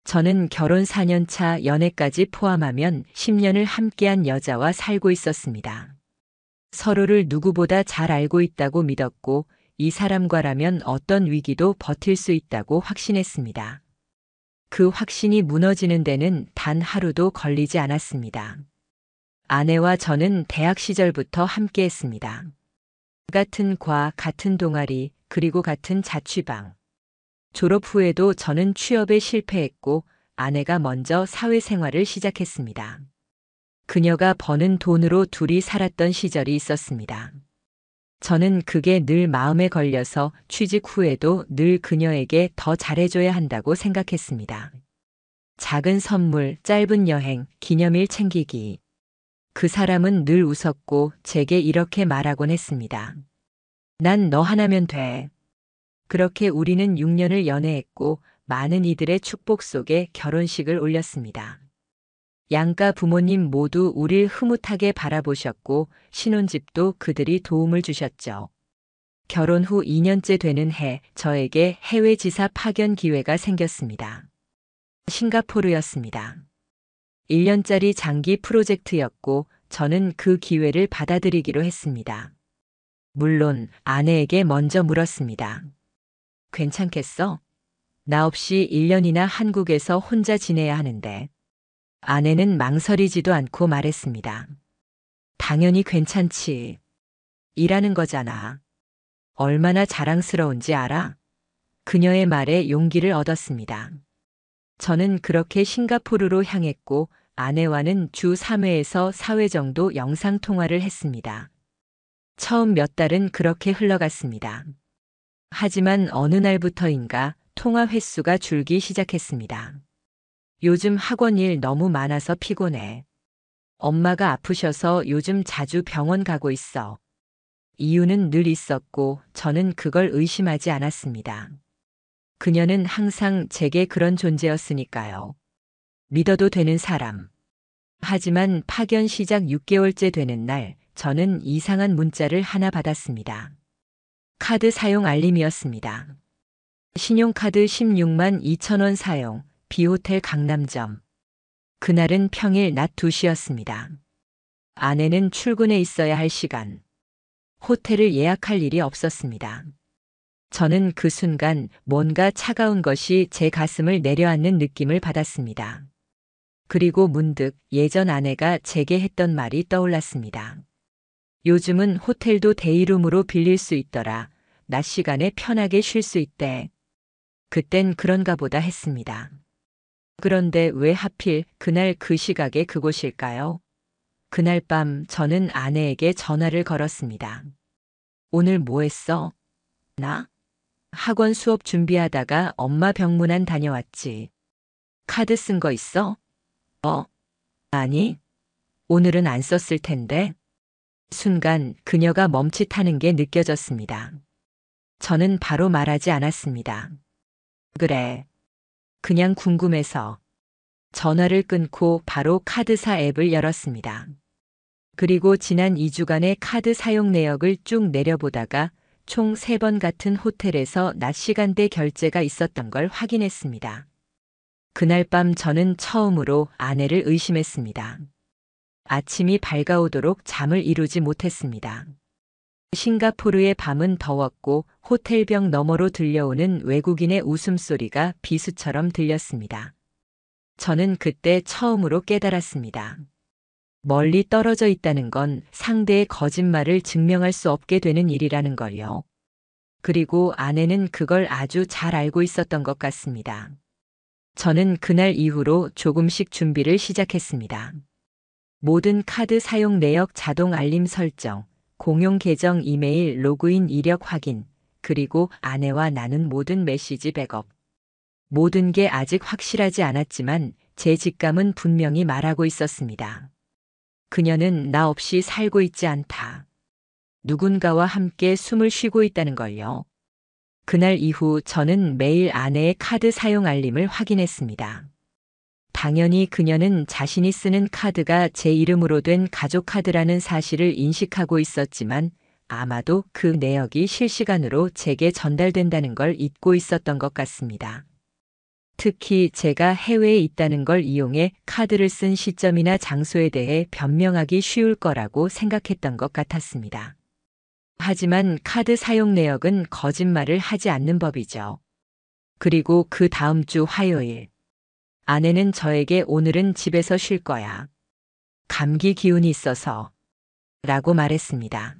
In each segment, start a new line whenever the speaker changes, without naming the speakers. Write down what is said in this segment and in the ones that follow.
저는 결혼 4년 차 연애까지 포함하면 10년을 함께한 여자와 살고 있었습니다. 서로를 누구보다 잘 알고 있다고 믿었고 이 사람과라면 어떤 위기도 버틸 수 있다고 확신했습니다. 그 확신이 무너지는 데는 단 하루도 걸리지 않았습니다. 아내와 저는 대학 시절부터 함께했습니다. 같은 과, 같은 동아리, 그리고 같은 자취방. 졸업 후에도 저는 취업에 실패했고 아내가 먼저 사회생활을 시작했습니다. 그녀가 버는 돈으로 둘이 살았던 시절이 있었습니다. 저는 그게 늘 마음에 걸려서 취직 후에도 늘 그녀에게 더 잘해줘야 한다고 생각했습니다. 작은 선물, 짧은 여행, 기념일 챙기기. 그 사람은 늘 웃었고 제게 이렇게 말하곤 했습니다. 난 너 하나면 돼. 그렇게 우리는 6년을 연애했고 많은 이들의 축복 속에 결혼식을 올렸습니다. 양가 부모님 모두 우릴 흐뭇하게 바라보셨고 신혼집도 그들이 도움을 주셨죠. 결혼 후 2년째 되는 해 저에게 해외 지사 파견 기회가 생겼습니다. 싱가포르였습니다. 1년짜리 장기 프로젝트였고 저는 그 기회를 받아들이기로 했습니다. 물론 아내에게 먼저 물었습니다. 괜찮겠어? 나 없이 1년이나 한국에서 혼자 지내야 하는데. 아내는 망설이지도 않고 말했습니다. 당연히 괜찮지. 일하는 거잖아. 얼마나 자랑스러운지 알아? 그녀의 말에 용기를 얻었습니다. 저는 그렇게 싱가포르로 향했고 아내와는 주 3회에서 4회 정도 영상통화를 했습니다. 처음 몇 달은 그렇게 흘러갔습니다. 하지만 어느 날부터인가 통화 횟수가 줄기 시작했습니다. 요즘 학원 일 너무 많아서 피곤해. 엄마가 아프셔서 요즘 자주 병원 가고 있어. 이유는 늘 있었고 저는 그걸 의심하지 않았습니다. 그녀는 항상 제게 그런 존재였으니까요. 믿어도 되는 사람. 하지만 파견 시작 6개월째 되는 날 저는 이상한 문자를 하나 받았습니다. 카드 사용 알림이었습니다. 신용카드 16만 2천 원 사용, B호텔 강남점. 그날은 평일 낮 2시였습니다. 아내는 출근해 있어야 할 시간. 호텔을 예약할 일이 없었습니다. 저는 그 순간 뭔가 차가운 것이 제 가슴을 내려앉는 느낌을 받았습니다. 그리고 문득 예전 아내가 제게 했던 말이 떠올랐습니다. 요즘은 호텔도 데이룸으로 빌릴 수 있더라. 낮 시간에 편하게 쉴 수 있대. 그땐 그런가 보다 했습니다. 그런데 왜 하필 그날 그 시각에 그곳일까요? 그날 밤 저는 아내에게 전화를 걸었습니다. 오늘 뭐 했어? 나? 학원 수업 준비하다가 엄마 병문안 다녀왔지. 카드 쓴 거 있어? 아니. 오늘은 안 썼을 텐데. 순간 그녀가 멈칫하는 게 느껴졌습니다. 저는 바로 말하지 않았습니다. 그래. 그냥 궁금해서. 전화를 끊고 바로 카드사 앱을 열었습니다. 그리고 지난 2주간의 카드 사용 내역을 쭉 내려보다가 총 3번 같은 호텔에서 낮 시간대 결제가 있었던 걸 확인했습니다. 그날 밤 저는 처음으로 아내를 의심했습니다. 아침이 밝아오도록 잠을 이루지 못했습니다. 싱가포르의 밤은 더웠고 호텔벽 너머로 들려오는 외국인의 웃음소리가 비수처럼 들렸습니다. 저는 그때 처음으로 깨달았습니다. 멀리 떨어져 있다는 건 상대의 거짓말을 증명할 수 없게 되는 일이라는 걸요. 그리고 아내는 그걸 아주 잘 알고 있었던 것 같습니다. 저는 그날 이후로 조금씩 준비를 시작했습니다. 모든 카드 사용 내역 자동 알림 설정, 공용 계정 이메일 로그인 이력 확인, 그리고 아내와 나눈 모든 메시지 백업. 모든 게 아직 확실하지 않았지만 제 직감은 분명히 말하고 있었습니다. 그녀는 나 없이 살고 있지 않다. 누군가와 함께 숨을 쉬고 있다는 걸요. 그날 이후 저는 매일 아내의 카드 사용 알림을 확인했습니다. 당연히 그녀는 자신이 쓰는 카드가 제 이름으로 된 가족 카드라는 사실을 인식하고 있었지만 아마도 그 내역이 실시간으로 제게 전달된다는 걸 잊고 있었던 것 같습니다. 특히 제가 해외에 있다는 걸 이용해 카드를 쓴 시점이나 장소에 대해 변명하기 쉬울 거라고 생각했던 것 같았습니다. 하지만 카드 사용 내역은 거짓말을 하지 않는 법이죠. 그리고 그 다음 주 화요일, 아내는 저에게 오늘은 집에서 쉴 거야. 감기 기운이 있어서 라고 말했습니다.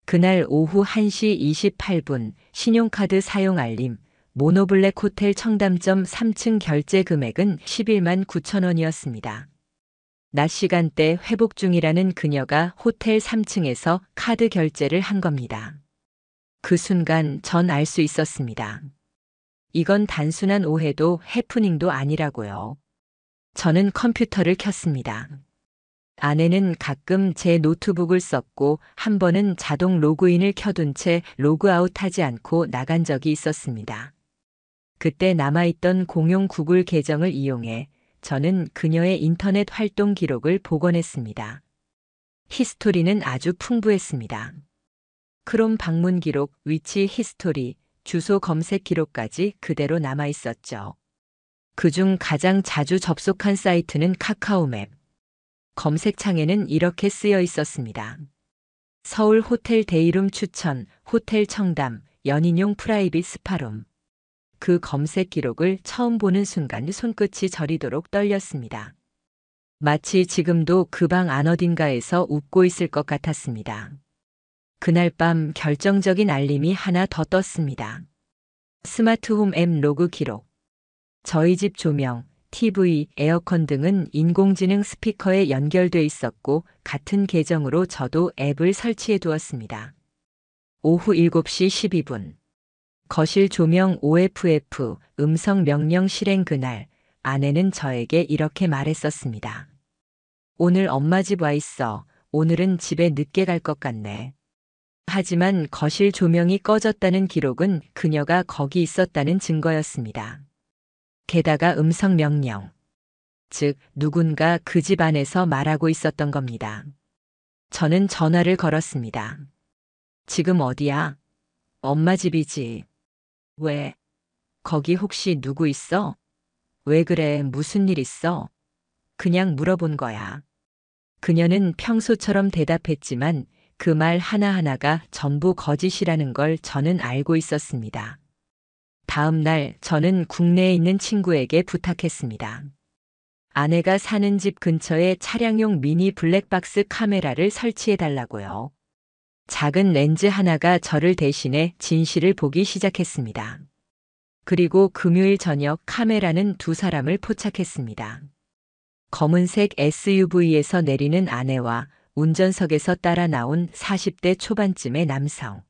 그날 오후 1시 28분 신용카드 사용 알림, 모노블랙 호텔 청담점 3층 결제 금액은 11만 9천 원이었습니다. 낮 시간대 회복 중이라는 그녀가 호텔 3층에서 카드 결제를 한 겁니다. 그 순간 전 알 수 있었습니다. 이건 단순한 오해도 해프닝도 아니라고요. 저는 컴퓨터를 켰습니다. 아내는 가끔 제 노트북을 썼고 한 번은 자동 로그인을 켜둔 채 로그아웃하지 않고 나간 적이 있었습니다. 그때 남아있던 공용 구글 계정을 이용해 저는 그녀의 인터넷 활동 기록을 복원했습니다. 히스토리는 아주 풍부했습니다. 크롬 방문 기록, 위치 히스토리, 주소 검색 기록까지 그대로 남아있었죠. 그중 가장 자주 접속한 사이트는 카카오맵. 검색창에는 이렇게 쓰여 있었습니다. 서울 호텔 데이룸 추천, 호텔 청담, 연인용 프라이빗 스파룸. 그 검색 기록을 처음 보는 순간 손끝이 저리도록 떨렸습니다. 마치 지금도 그 방 안 어딘가에서 웃고 있을 것 같았습니다. 그날 밤 결정적인 알림이 하나 더 떴습니다. 스마트홈 앱 로그 기록. 저희 집 조명, TV, 에어컨 등은 인공지능 스피커에 연결돼 있었고 같은 계정으로 저도 앱을 설치해 두었습니다. 오후 7시 12분. 거실 조명 OFF 음성 명령 실행 그날 아내는 저에게 이렇게 말했었습니다. 오늘 엄마 집 와 있어. 오늘은 집에 늦게 갈 것 같네. 하지만 거실 조명이 꺼졌다는 기록은 그녀가 거기 있었다는 증거였습니다. 게다가 음성 명령. 즉, 누군가 그 집 안에서 말하고 있었던 겁니다. 저는 전화를 걸었습니다. 지금 어디야? 엄마 집이지. 왜? 거기 혹시 누구 있어? 왜 그래? 무슨 일 있어? 그냥 물어본 거야. 그녀는 평소처럼 대답했지만 그 말 하나하나가 전부 거짓이라는 걸 저는 알고 있었습니다. 다음 날 저는 국내에 있는 친구에게 부탁했습니다. 아내가 사는 집 근처에 차량용 미니 블랙박스 카메라를 설치해 달라고요. 작은 렌즈 하나가 저를 대신해 진실을 보기 시작했습니다. 그리고 금요일 저녁 카메라는 두 사람을 포착했습니다. 검은색 SUV에서 내리는 아내와 운전석에서 따라 나온 40대 초반쯤의 남성.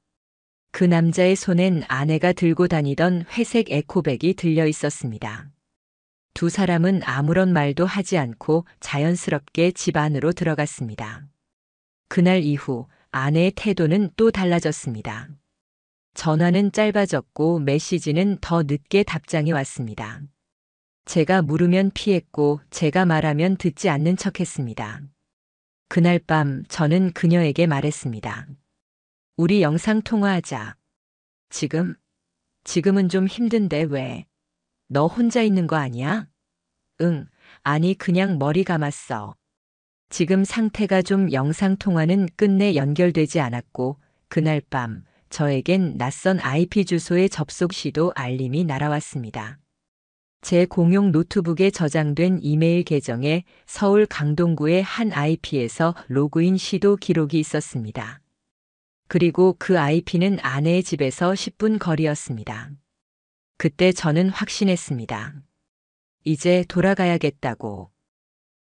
그 남자의 손엔 아내가 들고 다니던 회색 에코백이 들려 있었습니다. 두 사람은 아무런 말도 하지 않고 자연스럽게 집 안으로 들어갔습니다. 그날 이후 아내의 태도는 또 달라졌습니다. 전화는 짧아졌고 메시지는 더 늦게 답장이 왔습니다. 제가 물으면 피했고 제가 말하면 듣지 않는 척했습니다. 그날 밤 저는 그녀에게 말했습니다. 우리 영상통화하자. 지금은 좀 힘든데 왜? 너 혼자 있는 거 아니야? 응, 아니 그냥 머리 감았어. 지금 상태가 좀 영상통화는 끝내 연결되지 않았고 그날 밤 저에겐 낯선 IP 주소의 접속 시도 알림이 날아왔습니다. 제 공용 노트북에 저장된 이메일 계정에 서울 강동구의 한 IP에서 로그인 시도 기록이 있었습니다. 그리고 그 IP는 아내의 집에서 10분 거리였습니다. 그때 저는 확신했습니다. 이제 돌아가야겠다고.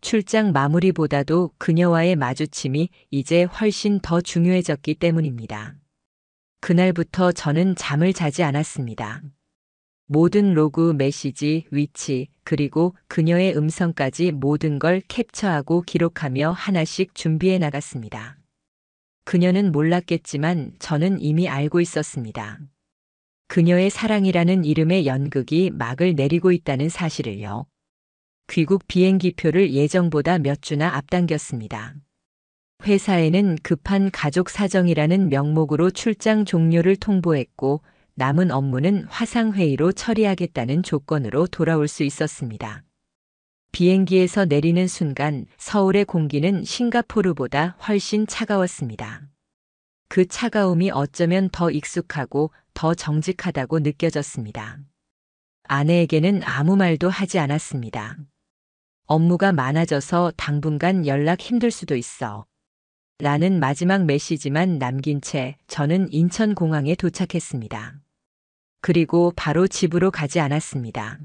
출장 마무리보다도 그녀와의 마주침이 이제 훨씬 더 중요해졌기 때문입니다. 그날부터 저는 잠을 자지 않았습니다. 모든 로그, 메시지, 위치, 그리고 그녀의 음성까지 모든 걸 캡처하고 기록하며 하나씩 준비해 나갔습니다. 그녀는 몰랐겠지만 저는 이미 알고 있었습니다. 그녀의 사랑이라는 이름의 연극이 막을 내리고 있다는 사실을요. 귀국 비행기표를 예정보다 몇 주나 앞당겼습니다. 회사에는 급한 가족 사정이라는 명목으로 출장 종료를 통보했고 남은 업무는 화상회의로 처리하겠다는 조건으로 돌아올 수 있었습니다. 비행기에서 내리는 순간 서울의 공기는 싱가포르보다 훨씬 차가웠습니다. 그 차가움이 어쩌면 더 익숙하고 더 정직하다고 느껴졌습니다. 아내에게는 아무 말도 하지 않았습니다. 업무가 많아져서 당분간 연락 힘들 수도 있어. 라는 마지막 메시지만 남긴 채 저는 인천공항에 도착했습니다. 그리고 바로 집으로 가지 않았습니다.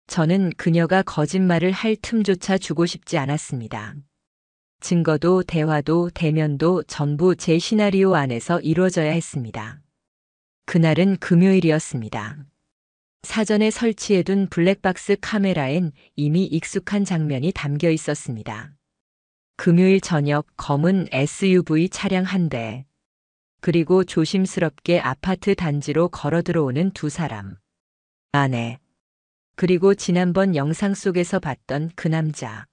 저는 그녀가 거짓말을 할 틈조차 주고 싶지 않았습니다. 증거도 대화도 대면도 전부 제 시나리오 안에서 이루어져야 했습니다. 그날은 금요일이었습니다. 사전에 설치해둔 블랙박스 카메라엔 이미 익숙한 장면이 담겨 있었습니다. 금요일 저녁 검은 SUV 차량 한 대, 그리고 조심스럽게 아파트 단지로 걸어 들어오는 두 사람. 아내, 그리고 지난번 영상 속에서 봤던 그 남자.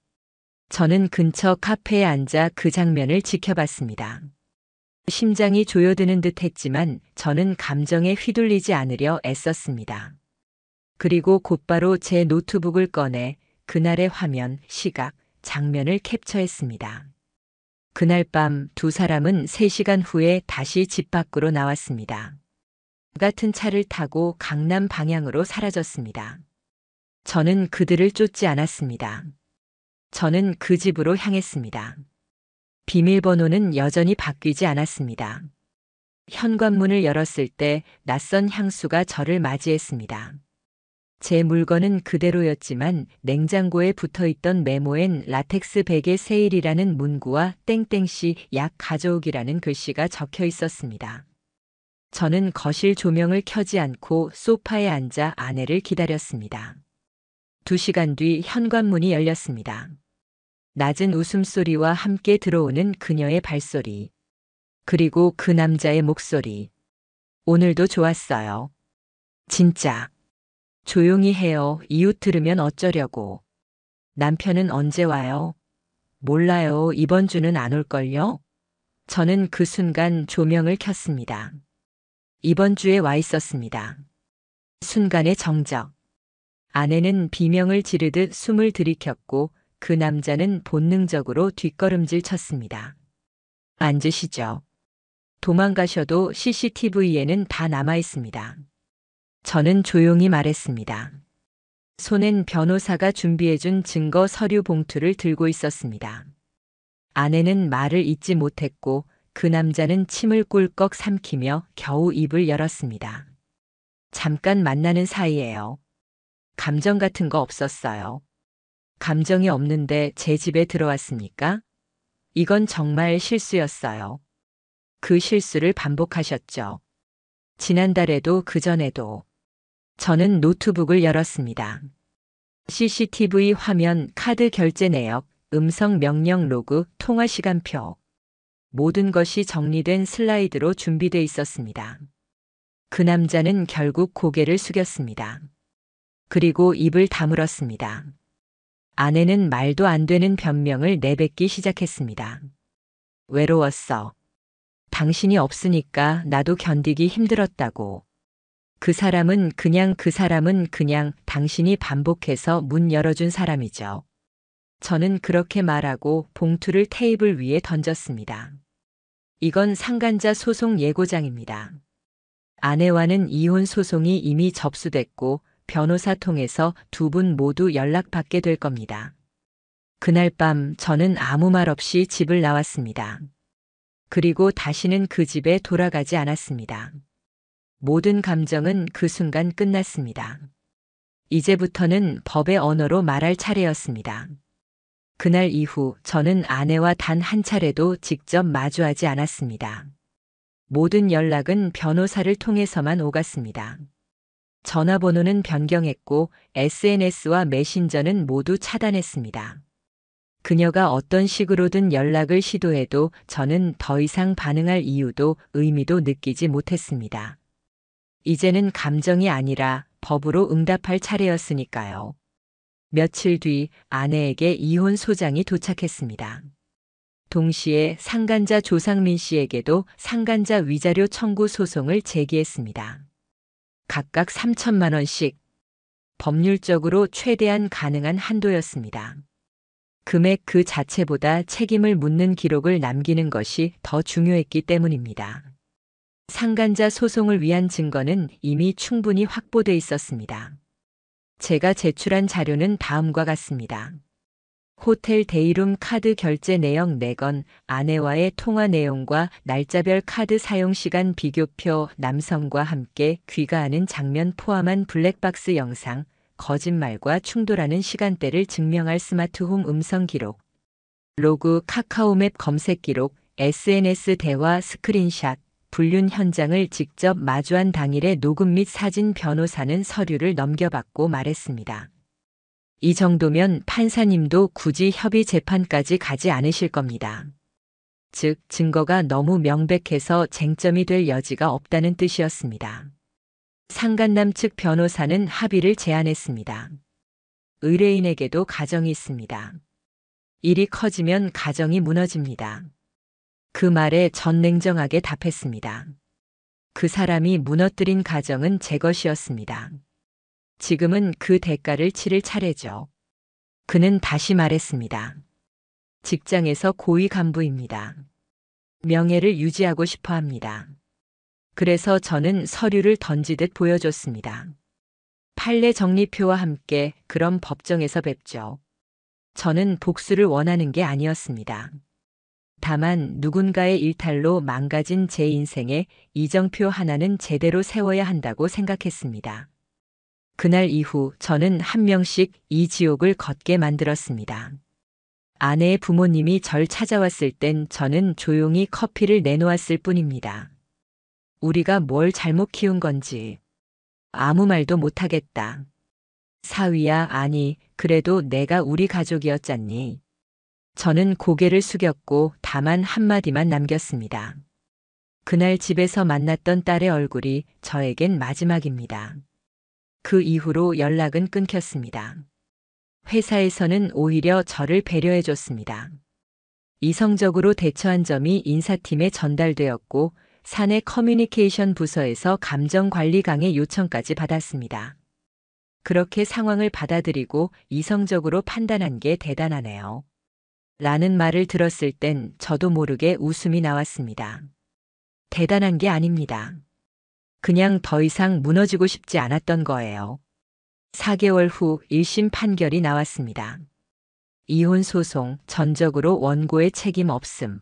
저는 근처 카페에 앉아 그 장면을 지켜봤습니다. 심장이 조여드는 듯 했지만 저는 감정에 휘둘리지 않으려 애썼습니다. 그리고 곧바로 제 노트북을 꺼내 그날의 화면, 시각, 장면을 캡처했습니다. 그날 밤 두 사람은 3시간 후에 다시 집 밖으로 나왔습니다. 같은 차를 타고 강남 방향으로 사라졌습니다. 저는 그들을 쫓지 않았습니다. 저는 그 집으로 향했습니다. 비밀번호는 여전히 바뀌지 않았습니다. 현관문을 열었을 때 낯선 향수가 저를 맞이했습니다. 제 물건은 그대로였지만 냉장고에 붙어있던 메모엔 라텍스 베개 세일이라는 문구와 땡땡씨 약 가져오기라는 글씨가 적혀 있었습니다. 저는 거실 조명을 켜지 않고 소파에 앉아 아내를 기다렸습니다. 2시간 뒤 현관문이 열렸습니다. 낮은 웃음소리와 함께 들어오는 그녀의 발소리. 그리고 그 남자의 목소리. 오늘도 좋았어요. 진짜. 조용히 해요. 이웃 들으면 어쩌려고. 남편은 언제 와요? 몰라요. 이번 주는 안 올걸요? 저는 그 순간 조명을 켰습니다. 이번 주에 와 있었습니다. 순간의 정적. 아내는 비명을 지르듯 숨을 들이켰고 그 남자는 본능적으로 뒷걸음질 쳤습니다. 앉으시죠. 도망가셔도 CCTV에는 다 남아 있습니다. 저는 조용히 말했습니다. 손엔 변호사가 준비해준 증거 서류 봉투를 들고 있었습니다. 아내는 말을 잇지 못했고 그 남자는 침을 꿀꺽 삼키며 겨우 입을 열었습니다. 잠깐 만나는 사이예요. 감정 같은 거 없었어요. 감정이 없는데 제 집에 들어왔습니까? 이건 정말 실수였어요. 그 실수를 반복하셨죠. 지난달에도 그전에도. 저는 노트북을 열었습니다. CCTV 화면, 카드 결제 내역, 음성 명령 로그, 통화 시간표. 모든 것이 정리된 슬라이드로 준비돼 있었습니다. 그 남자는 결국 고개를 숙였습니다. 그리고 입을 다물었습니다. 아내는 말도 안 되는 변명을 내뱉기 시작했습니다. 외로웠어. 당신이 없으니까 나도 견디기 힘들었다고. 그 사람은 그냥 당신이 반복해서 문 열어준 사람이죠. 저는 그렇게 말하고 봉투를 테이블 위에 던졌습니다. 이건 상간자 소송 예고장입니다. 아내와는 이혼 소송이 이미 접수됐고 변호사 통해서 두 분 모두 연락받게 될 겁니다. 그날 밤 저는 아무 말 없이 집을 나왔습니다. 그리고 다시는 그 집에 돌아가지 않았습니다. 모든 감정은 그 순간 끝났습니다. 이제부터는 법의 언어로 말할 차례였습니다. 그날 이후 저는 아내와 단 한 차례도 직접 마주하지 않았습니다. 모든 연락은 변호사를 통해서만 오갔습니다. 전화번호는 변경했고 SNS와 메신저는 모두 차단했습니다. 그녀가 어떤 식으로든 연락을 시도해도 저는 더 이상 반응할 이유도 의미도 느끼지 못했습니다. 이제는 감정이 아니라 법으로 응답할 차례였으니까요. 며칠 뒤 아내에게 이혼 소장이 도착했습니다. 동시에 상간자 조상민 씨에게도 상간자 위자료 청구 소송을 제기했습니다. 각각 3천만 원씩. 법률적으로 최대한 가능한 한도였습니다. 금액 그 자체보다 책임을 묻는 기록을 남기는 것이 더 중요했기 때문입니다. 상간자 소송을 위한 증거는 이미 충분히 확보돼 있었습니다. 제가 제출한 자료는 다음과 같습니다. 호텔 데이룸 카드 결제 내역 4건, 아내와의 통화 내용과 날짜별 카드 사용 시간 비교표, 남성과 함께 귀가하는 장면 포함한 블랙박스 영상, 거짓말과 충돌하는 시간대를 증명할 스마트홈 음성 기록, 로그, 카카오맵 검색 기록, SNS 대화 스크린샷, 불륜 현장을 직접 마주한 당일의 녹음 및 사진. 변호사는 서류를 넘겨받고 말했습니다. 이 정도면 판사님도 굳이 협의 재판까지 가지 않으실 겁니다. 즉, 증거가 너무 명백해서 쟁점이 될 여지가 없다는 뜻이었습니다. 상간남 측 변호사는 합의를 제안했습니다. 의뢰인에게도 가정이 있습니다. 일이 커지면 가정이 무너집니다. 그 말에 전 냉정하게 답했습니다. 그 사람이 무너뜨린 가정은 제 것이었습니다. 지금은 그 대가를 치를 차례죠. 그는 다시 말했습니다. 직장에서 고위 간부입니다. 명예를 유지하고 싶어 합니다. 그래서 저는 서류를 던지듯 보여줬습니다. 판례 정리표와 함께 그럼 법정에서 뵙죠. 저는 복수를 원하는 게 아니었습니다. 다만 누군가의 일탈로 망가진 제 인생에 이정표 하나는 제대로 세워야 한다고 생각했습니다. 그날 이후 저는 한 명씩 이 지옥을 걷게 만들었습니다. 아내의 부모님이 절 찾아왔을 땐 저는 조용히 커피를 내놓았을 뿐입니다. 우리가 뭘 잘못 키운 건지 아무 말도 못하겠다. 사위야, 아니, 그래도 내가 우리 가족이었잖니. 저는 고개를 숙였고 다만 한마디만 남겼습니다. 그날 집에서 만났던 딸의 얼굴이 저에겐 마지막입니다. 그 이후로 연락은 끊겼습니다. 회사에서는 오히려 저를 배려해줬습니다. 이성적으로 대처한 점이 인사팀에 전달되었고 사내 커뮤니케이션 부서에서 감정관리 강의 요청까지 받았습니다. 그렇게 상황을 받아들이고 이성적으로 판단한 게 대단하네요. 라는 말을 들었을 땐 저도 모르게 웃음이 나왔습니다. 대단한 게 아닙니다. 그냥 더 이상 무너지고 싶지 않았던 거예요. 4개월 후 1심 판결이 나왔습니다. 이혼 소송, 전적으로 원고의 책임 없음.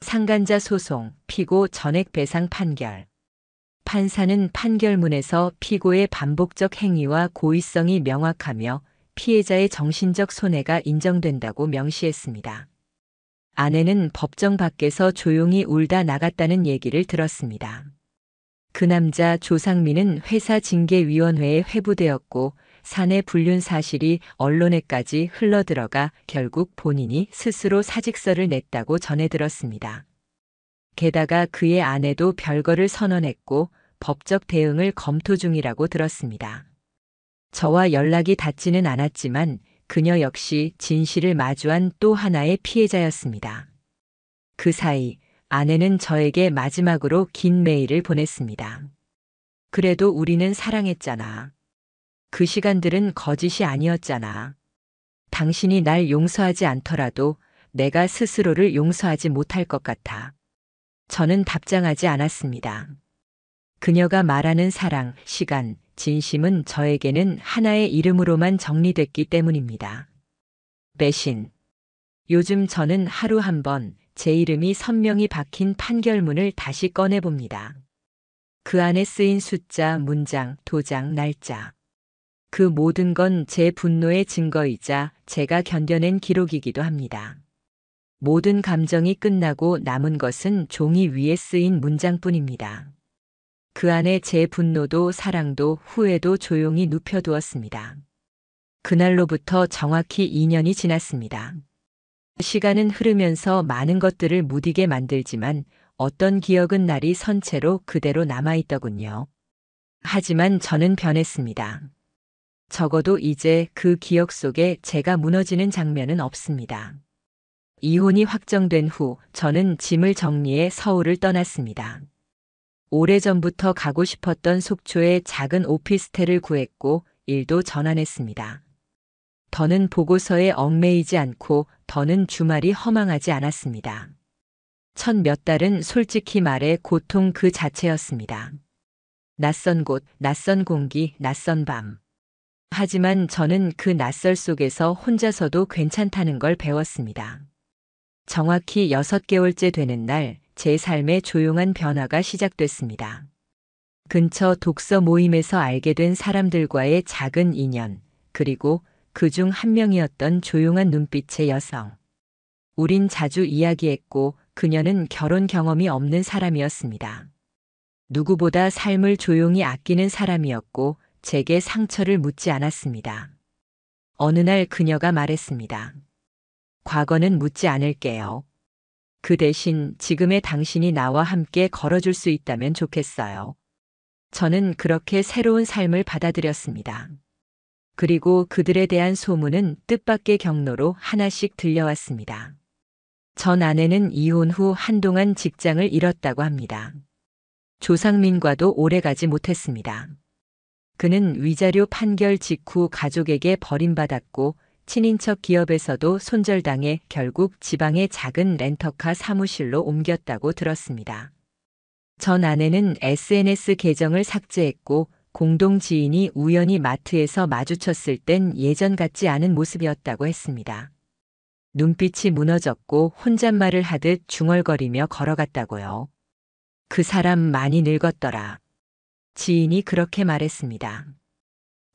상간자 소송, 피고 전액 배상 판결. 판사는 판결문에서 피고의 반복적 행위와 고의성이 명확하며 피해자의 정신적 손해가 인정된다고 명시했습니다. 아내는 법정 밖에서 조용히 울다 나갔다는 얘기를 들었습니다. 그 남자 조상민은 회사 징계위원회에 회부되었고 사내 불륜 사실이 언론에까지 흘러들어가 결국 본인이 스스로 사직서를 냈다고 전해 들었습니다. 게다가 그의 아내도 별거를 선언했고 법적 대응을 검토 중이라고 들었습니다. 저와 연락이 닿지는 않았지만 그녀 역시 진실을 마주한 또 하나의 피해자였습니다. 그 사이 아내는 저에게 마지막으로 긴 메일을 보냈습니다. 그래도 우리는 사랑했잖아. 그 시간들은 거짓이 아니었잖아. 당신이 날 용서하지 않더라도 내가 스스로를 용서하지 못할 것 같아. 저는 답장하지 않았습니다. 그녀가 말하는 사랑, 시간, 진심은 저에게는 하나의 이름으로만 정리됐기 때문입니다. 배신. 요즘 저는 하루 한 번 제 이름이 선명히 박힌 판결문을 다시 꺼내봅니다. 그 안에 쓰인 숫자, 문장, 도장, 날짜. 그 모든 건 제 분노의 증거이자 제가 견뎌낸 기록이기도 합니다. 모든 감정이 끝나고 남은 것은 종이 위에 쓰인 문장뿐입니다. 그 안에 제 분노도 사랑도 후회도 조용히 눕혀두었습니다. 그날로부터 정확히 2년이 지났습니다. 시간은 흐르면서 많은 것들을 무디게 만들지만 어떤 기억은 날이 선 채로 그대로 남아있더군요. 하지만 저는 변했습니다. 적어도 이제 그 기억 속에 제가 무너지는 장면은 없습니다. 이혼이 확정된 후 저는 짐을 정리해 서울을 떠났습니다. 오래전부터 가고 싶었던 속초에 작은 오피스텔을 구했고 일도 전환했습니다. 더는 보고서에 얽매이지 않고 더는 주말이 허망하지 않았습니다. 첫 몇 달은 솔직히 말해 고통 그 자체였습니다. 낯선 곳, 낯선 공기, 낯선 밤. 하지만 저는 그 낯설 속에서 혼자서도 괜찮다는 걸 배웠습니다. 정확히 6개월째 되는 날, 제 삶에 조용한 변화가 시작됐습니다. 근처 독서 모임에서 알게 된 사람들과의 작은 인연, 그리고 그중 한 명이었던 조용한 눈빛의 여성. 우린 자주 이야기했고 그녀는 결혼 경험이 없는 사람이었습니다. 누구보다 삶을 조용히 아끼는 사람이었고 제게 상처를 묻지 않았습니다. 어느 날 그녀가 말했습니다. 과거는 묻지 않을게요. 그 대신 지금의 당신이 나와 함께 걸어줄 수 있다면 좋겠어요. 저는 그렇게 새로운 삶을 받아들였습니다. 그리고 그들에 대한 소문은 뜻밖의 경로로 하나씩 들려왔습니다. 전 아내는 이혼 후 한동안 직장을 잃었다고 합니다. 조상민과도 오래가지 못했습니다. 그는 위자료 판결 직후 가족에게 버림받았고 친인척 기업에서도 손절당해 결국 지방의 작은 렌터카 사무실로 옮겼다고 들었습니다. 전 아내는 SNS 계정을 삭제했고 공동 지인이 우연히 마트에서 마주쳤을 땐 예전 같지 않은 모습이었다고 했습니다. 눈빛이 무너졌고 혼잣말을 하듯 중얼거리며 걸어갔다고요. 그 사람 많이 늙었더라. 지인이 그렇게 말했습니다.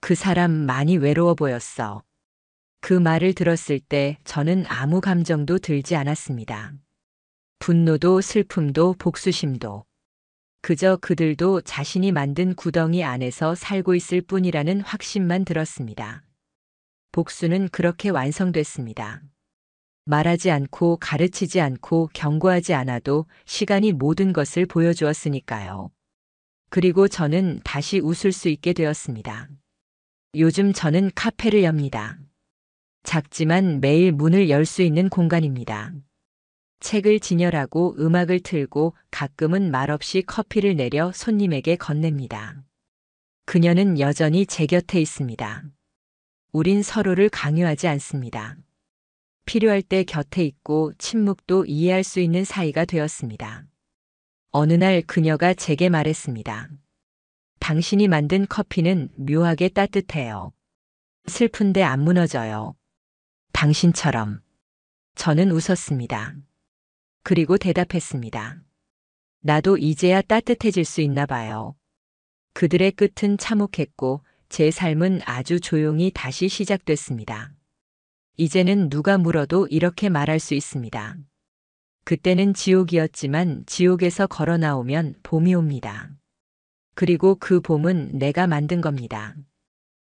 그 사람 많이 외로워 보였어. 그 말을 들었을 때 저는 아무 감정도 들지 않았습니다. 분노도 슬픔도 복수심도. 그저 그들도 자신이 만든 구덩이 안에서 살고 있을 뿐이라는 확신만 들었습니다. 복수는 그렇게 완성됐습니다. 말하지 않고 가르치지 않고 경고하지 않아도 시간이 모든 것을 보여주었으니까요. 그리고 저는 다시 웃을 수 있게 되었습니다. 요즘 저는 카페를 엽니다. 작지만 매일 문을 열 수 있는 공간입니다. 책을 진열하고 음악을 틀고 가끔은 말없이 커피를 내려 손님에게 건넵니다. 그녀는 여전히 제 곁에 있습니다. 우린 서로를 강요하지 않습니다. 필요할 때 곁에 있고 침묵도 이해할 수 있는 사이가 되었습니다. 어느 날 그녀가 제게 말했습니다. 당신이 만든 커피는 묘하게 따뜻해요. 슬픈데 안 무너져요. 당신처럼. 저는 웃었습니다. 그리고 대답했습니다. 나도 이제야 따뜻해질 수 있나 봐요. 그들의 끝은 참혹했고 제 삶은 아주 조용히 다시 시작됐습니다. 이제는 누가 물어도 이렇게 말할 수 있습니다. 그때는 지옥이었지만 지옥에서 걸어 나오면 봄이 옵니다. 그리고 그 봄은 내가 만든 겁니다.